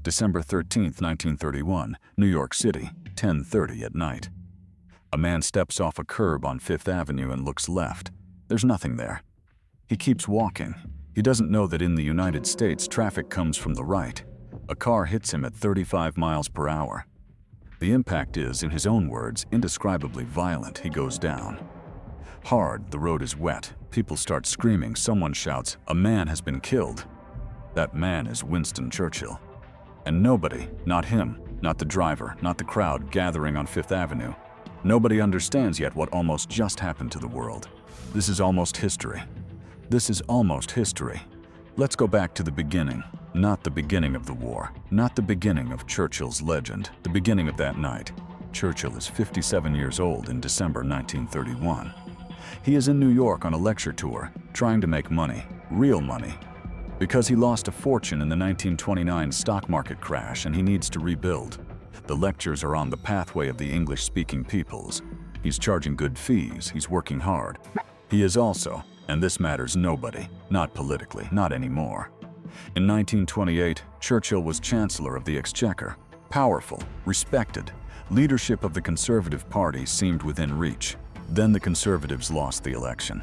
December 13, 1931, New York City, 10:30 at night. A man steps off a curb on Fifth Avenue and looks left. There's nothing there. He keeps walking. He doesn't know that in the United States, traffic comes from the right. A car hits him at 35 miles per hour. The impact is, in his own words, indescribably violent. He goes down. Hard, the road is wet. People start screaming. Someone shouts, "A man has been killed." That man is Winston Churchill. And nobody, not him, not the driver, not the crowd gathering on Fifth Avenue, nobody understands yet what almost just happened to the world. This is almost history. This is almost history. Let's go back to the beginning. Not the beginning of the war, not the beginning of Churchill's legend, the beginning of that night. Churchill is 57 years old in December 1931. He is in New York on a lecture tour, trying to make money, real money, because he lost a fortune in the 1929 stock market crash and he needs to rebuild. The lectures are on the pathway of the English-speaking peoples. He's charging good fees, he's working hard. He is also, and this matters nobody, not politically, not anymore. In 1928, Churchill was Chancellor of the Exchequer, powerful, respected. Leadership of the Conservative Party seemed within reach. Then the Conservatives lost the election.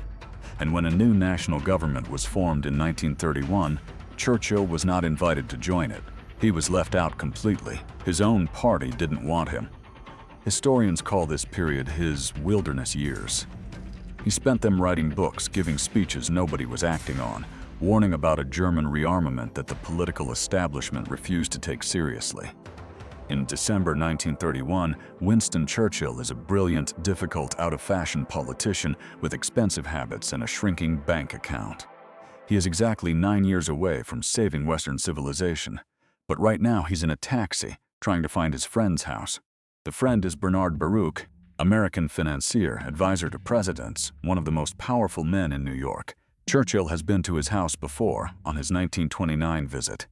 And when a new national government was formed in 1931, Churchill was not invited to join it. He was left out completely. His own party didn't want him. Historians call this period his wilderness years. He spent them writing books, giving speeches nobody was acting on, warning about a German rearmament that the political establishment refused to take seriously. In December 1931, Winston Churchill is a brilliant, difficult, out-of-fashion politician with expensive habits and a shrinking bank account. He is exactly 9 years away from saving Western civilization. But right now he's in a taxi, trying to find his friend's house. The friend is Bernard Baruch, American financier, advisor to presidents, one of the most powerful men in New York. Churchill has been to his house before, on his 1929 visit.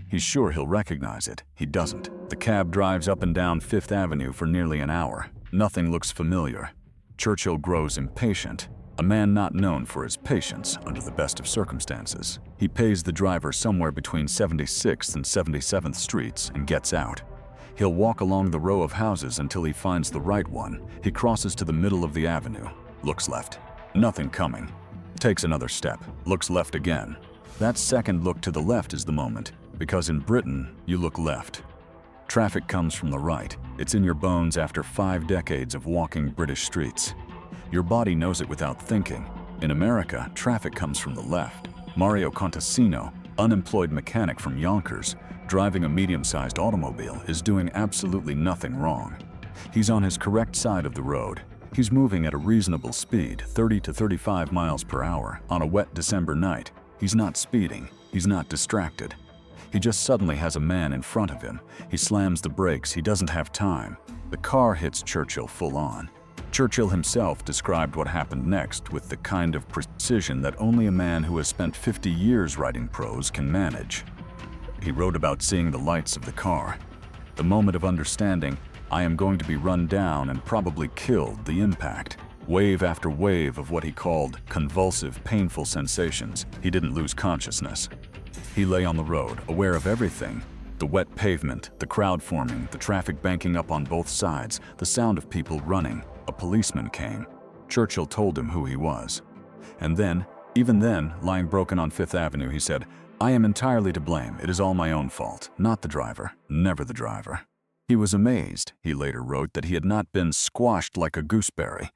He's sure he'll recognize it. He doesn't. The cab drives up and down Fifth Avenue for nearly an hour. Nothing looks familiar. Churchill grows impatient, a man not known for his patience under the best of circumstances. He pays the driver somewhere between 76th and 77th Streets and gets out. He'll walk along the row of houses until he finds the right one. He crosses to the middle of the avenue, looks left. Nothing coming. Takes another step, looks left again. That second look to the left is the moment, because in Britain, you look left. Traffic comes from the right. It's in your bones after 5 decades of walking British streets. Your body knows it without thinking. In America, traffic comes from the left. Mario Contasino, unemployed mechanic from Yonkers, driving a medium-sized automobile, is doing absolutely nothing wrong. He's on his correct side of the road. He's moving at a reasonable speed, 30 to 35 miles per hour, on a wet December night. He's not speeding. He's not distracted. He just suddenly has a man in front of him. He slams the brakes. He doesn't have time. The car hits Churchill full on. Churchill himself described what happened next with the kind of precision that only a man who has spent 50 years writing prose can manage. He wrote about seeing the lights of the car. The moment of understanding, I am going to be run down and probably killed, the impact. Wave after wave of what he called convulsive, painful sensations. He didn't lose consciousness. He lay on the road, aware of everything. The wet pavement, the crowd forming, the traffic banking up on both sides, the sound of people running. A policeman came. Churchill told him who he was. And then, even then, lying broken on Fifth Avenue, he said, I am entirely to blame. It is all my own fault. Not the driver. Never the driver. He was amazed, he later wrote, that he had not been squashed like a gooseberry.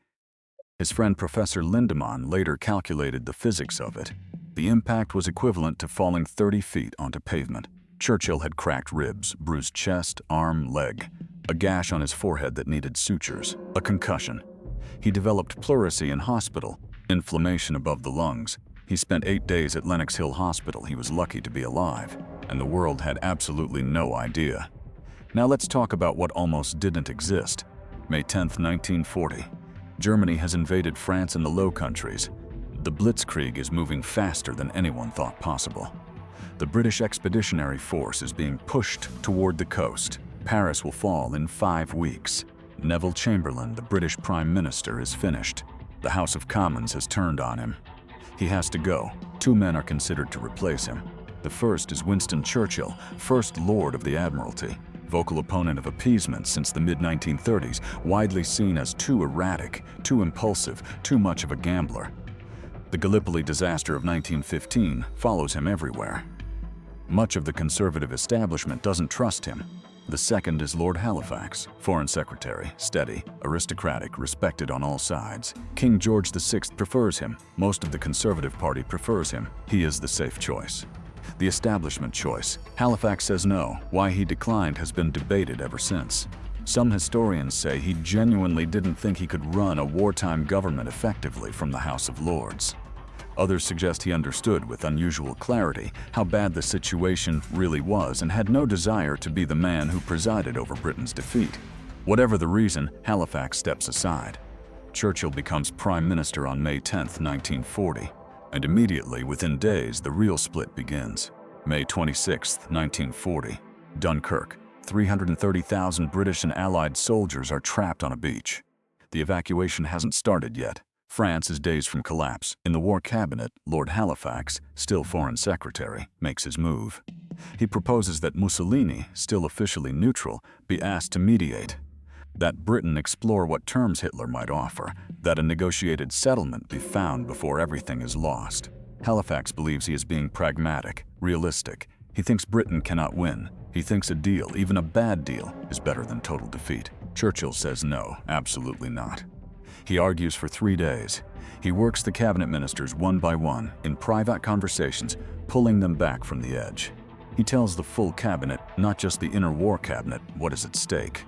His friend Professor Lindemann later calculated the physics of it. The impact was equivalent to falling 30 feet onto pavement. Churchill had cracked ribs, bruised chest, arm, leg, a gash on his forehead that needed sutures, a concussion. He developed pleurisy in hospital, inflammation above the lungs. He spent 8 days at Lenox Hill Hospital. He was lucky to be alive, and the world had absolutely no idea. Now let's talk about what almost didn't exist. May 10th, 1940. Germany has invaded France and the Low Countries. The Blitzkrieg is moving faster than anyone thought possible. The British Expeditionary Force is being pushed toward the coast. Paris will fall in 5 weeks. Neville Chamberlain, the British Prime Minister, is finished. The House of Commons has turned on him. He has to go. 2 men are considered to replace him. The first is Winston Churchill, First Lord of the Admiralty, vocal opponent of appeasement since the mid-1930s, widely seen as too erratic, too impulsive, too much of a gambler. The Gallipoli disaster of 1915 follows him everywhere. Much of the conservative establishment doesn't trust him. The second is Lord Halifax, Foreign Secretary, steady, aristocratic, respected on all sides. King George VI prefers him. Most of the Conservative Party prefers him. He is the safe choice. The establishment choice. Halifax says no. Why he declined has been debated ever since. Some historians say he genuinely didn't think he could run a wartime government effectively from the House of Lords. Others suggest he understood with unusual clarity how bad the situation really was and had no desire to be the man who presided over Britain's defeat. Whatever the reason, Halifax steps aside. Churchill becomes Prime Minister on May 10, 1940, and immediately within days the real split begins. May 26, 1940, Dunkirk. 330,000 British and Allied soldiers are trapped on a beach. The evacuation hasn't started yet. France is days from collapse. In the War Cabinet, Lord Halifax, still Foreign Secretary, makes his move. He proposes that Mussolini, still officially neutral, be asked to mediate. That Britain explore what terms Hitler might offer. That a negotiated settlement be found before everything is lost. Halifax believes he is being pragmatic, realistic. He thinks Britain cannot win. He thinks a deal, even a bad deal, is better than total defeat. Churchill says no, absolutely not. He argues for 3 days. He works the cabinet ministers one by one in private conversations, pulling them back from the edge. He tells the full cabinet, not just the inner war cabinet, what is at stake.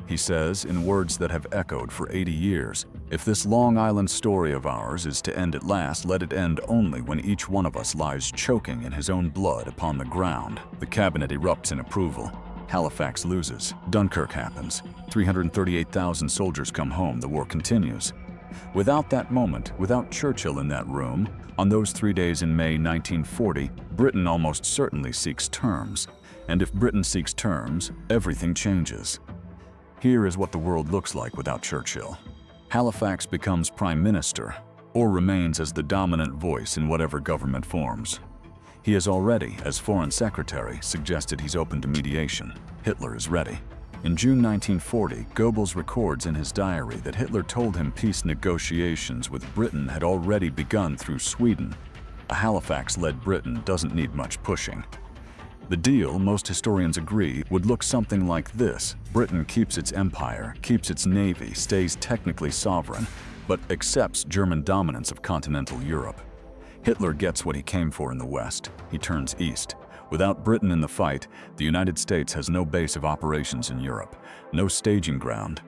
He says, in words that have echoed for 80 years, if this Long Island story of ours is to end at last, let it end only when each one of us lies choking in his own blood upon the ground. The cabinet erupts in approval. Halifax loses. Dunkirk happens. 338,000 soldiers come home. The war continues. Without that moment, without Churchill in that room, on those 3 days in May 1940, Britain almost certainly seeks terms. And if Britain seeks terms, everything changes. Here is what the world looks like without Churchill. Halifax becomes Prime Minister, or remains as the dominant voice in whatever government forms. He has already, as Foreign Secretary, suggested he's open to mediation. Hitler is ready. In June 1940, Goebbels records in his diary that Hitler told him peace negotiations with Britain had already begun through Sweden. A Halifax-led Britain doesn't need much pushing. The deal, most historians agree, would look something like this. Britain keeps its empire, keeps its navy, stays technically sovereign, but accepts German dominance of continental Europe. Hitler gets what he came for in the West. He turns east. Without Britain in the fight, the United States has no base of operations in Europe, no staging ground,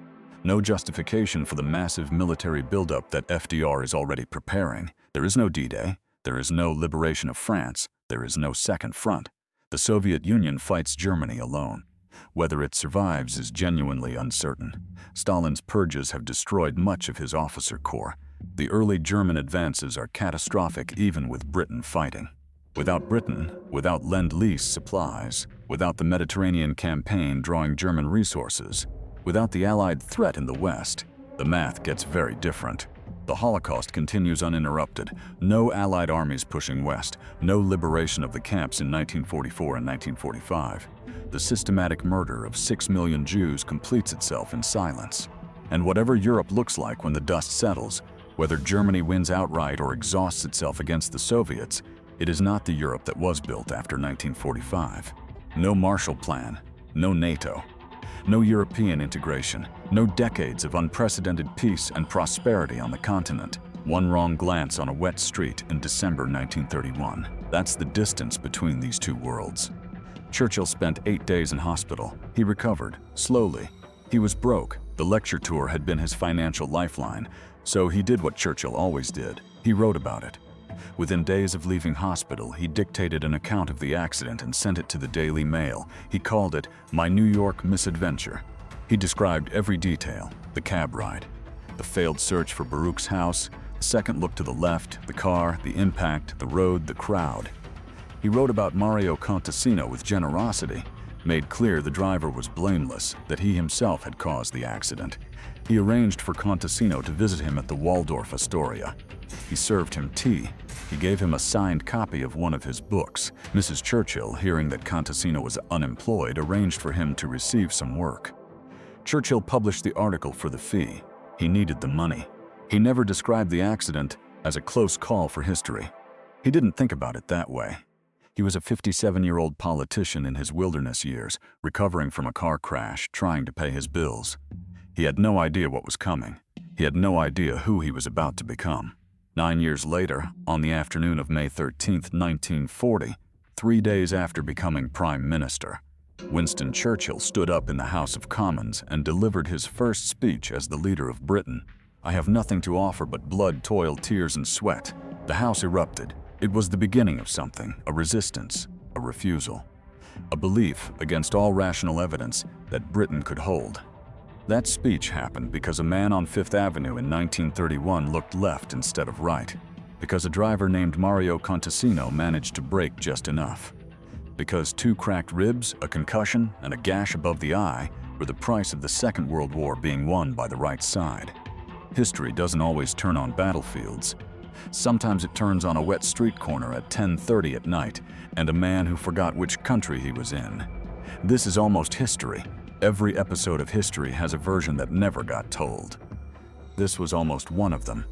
no justification for the massive military buildup that FDR is already preparing. There is no D-Day. There is no liberation of France. There is no second front. The Soviet Union fights Germany alone. Whether it survives is genuinely uncertain. Stalin's purges have destroyed much of his officer corps. The early German advances are catastrophic even with Britain fighting. Without Britain, without Lend-Lease supplies, without the Mediterranean campaign drawing German resources, without the Allied threat in the West, the math gets very different. The Holocaust continues uninterrupted. No Allied armies pushing west. No liberation of the camps in 1944 and 1945. The systematic murder of 6 million Jews completes itself in silence. And whatever Europe looks like when the dust settles, whether Germany wins outright or exhausts itself against the Soviets, it is not the Europe that was built after 1945. No Marshall Plan, no NATO. No European integration, no decades of unprecedented peace and prosperity on the continent. One wrong glance on a wet street in December 1931. That's the distance between these two worlds. Churchill spent 8 days in hospital. He recovered, slowly. He was broke. The lecture tour had been his financial lifeline, so he did what Churchill always did. He wrote about it. Within days of leaving hospital, he dictated an account of the accident and sent it to the Daily Mail. He called it, "My New York Misadventure." He described every detail: the cab ride, the failed search for Baruch's house, the second look to the left, the car, the impact, the road, the crowd. He wrote about Mario Contasino with generosity. made clear the driver was blameless, that he himself had caused the accident. He arranged for Contasino to visit him at the Waldorf Astoria. He served him tea. He gave him a signed copy of one of his books. Mrs. Churchill, hearing that Contasino was unemployed, arranged for him to receive some work. Churchill published the article for the fee. He needed the money. He never described the accident as a close call for history. He didn't think about it that way. He was a 57-year-old politician in his wilderness years, recovering from a car crash, trying to pay his bills. He had no idea what was coming. He had no idea who he was about to become. 9 years later, on the afternoon of May 13, 1940, 3 days after becoming Prime Minister, Winston Churchill stood up in the House of Commons and delivered his first speech as the leader of Britain. "I have nothing to offer but blood, toil, tears, and sweat." The House erupted. It was the beginning of something, a resistance, a refusal, a belief against all rational evidence that Britain could hold. That speech happened because a man on Fifth Avenue in 1931 looked left instead of right, because a driver named Mario Contasino managed to brake just enough, because 2 cracked ribs, a concussion, and a gash above the eye were the price of the Second World War being won by the right side. History doesn't always turn on battlefields. Sometimes it turns on a wet street corner at 10:30 at night and a man who forgot which country he was in. This is almost history. Every episode of history has a version that never got told. This was almost one of them.